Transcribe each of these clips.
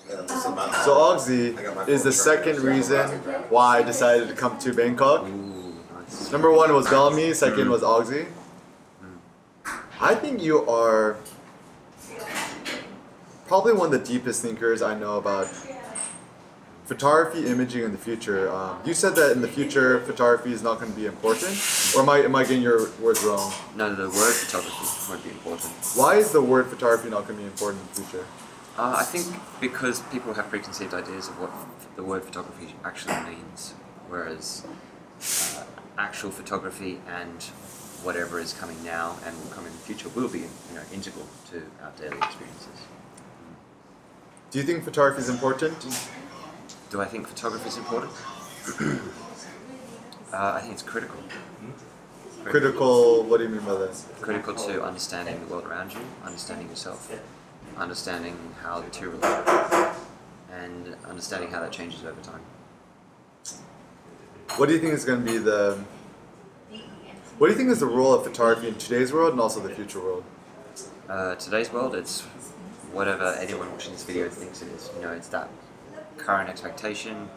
So Oxy is the second reason why I decided to come to Bangkok. Ooh, nice. Number one was Bellamy, second was Oxy. I think you are probably one of the deepest thinkers I know about photography, imaging in the future. You said that in the future photography is not going to be important, or am I getting your words wrong? No, the word photography won't be important. Why is the word photography not going to be important in the future? I think because people have preconceived ideas of what the word photography actually means, whereas actual photography and whatever is coming now and will come in the future will be, integral to our daily experiences. Do you think photography is important? Do I think photography is important? I think it's critical. Critical, what do you mean by that? Critical to understanding the world around you, understanding yourself, understanding how the two relate, and understanding how that changes over time. What do you think is going to be what do you think is the role of photography in today's world and also the future world? Today's world, it's whatever anyone watching this video thinks it is. It's that current expectation.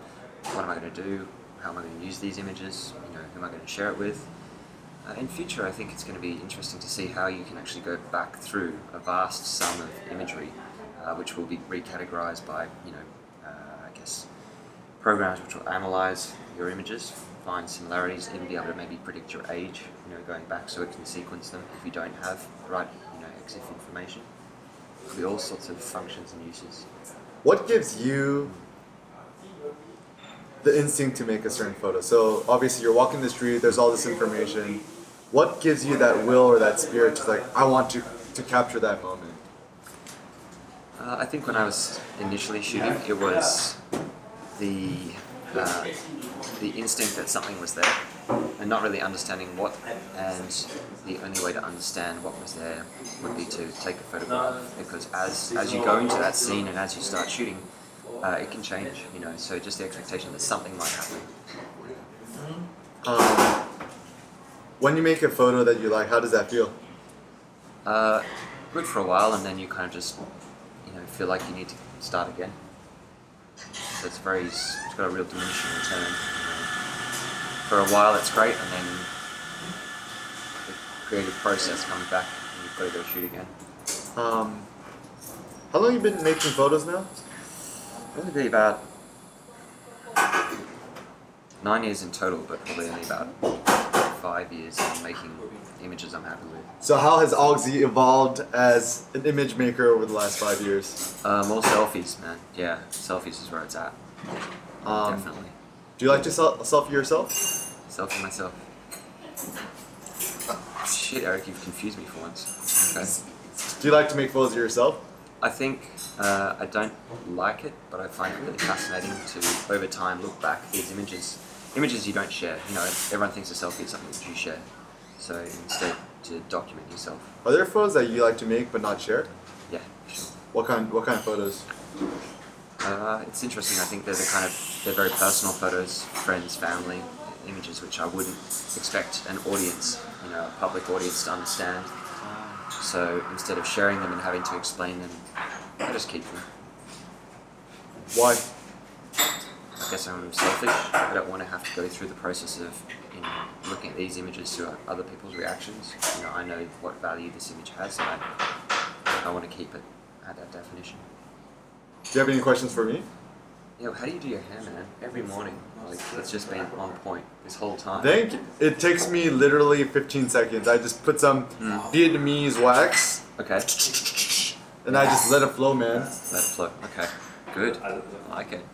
What am I going to do? How am I going to use these images? Who am I going to share it with? In future, I think it's going to be interesting to see how you can actually go back through a vast sum of imagery, which will be recategorized by, I guess, programs which will analyze your images, find similarities, even be able to maybe predict your age, going back so it can sequence them if you don't have the right, EXIF information. There'll be all sorts of functions and uses. What gives you the instinct to make a certain photo? So obviously you're walking the street, there's all this information. What gives you that will or that spirit to I want to capture that moment? I think when I was initially shooting, it was the instinct that something was there, and not really understanding what, and the only way to understand what was there would be to take a photograph, because as you go into that scene and as you start shooting, it can change, so just the expectation that something might happen. When you make a photo that you like, how does that feel? Good for a while, and then you kind of just, feel like you need to start again. So it's got a real diminishing return. For a while it's great, and then the creative process comes back and you've got to go shoot again. How long have you been making photos now? Probably be about 9 years in total, but probably only about 5 years in making images I'm happy with. So how has Oxy evolved as an image maker over the last 5 years? More selfies, man. Yeah, selfies is where it's at. Definitely. Do you like to selfie yourself? Selfie myself. Shit, Eric, you've confused me for once. Okay. Do you like to make photos of yourself? I think I don't like it, but I find it really fascinating to, over time, look back at these images you don't share. Everyone thinks a selfie is something that you share. So instead, to document yourself. Are there photos that you like to make but not share? Yeah, sure. What kind of photos? It's interesting. I think they're very personal photos, friends, family, images which I wouldn't expect an audience, a public audience to understand. So instead of sharing them and having to explain them, I just keep them. Why? I guess I'm selfish. I don't want to have to go through the process of looking at these images to other people's reactions. I know what value this image has, and I want to keep it at that definition. Do you have any questions for me? How do you do your hair, man? Every morning, it's just been on point this whole time. Thank you. It takes me literally 15 seconds. I just put some Vietnamese wax. Okay. And I just let it flow, man. Let it flow. Okay. Good. I like it.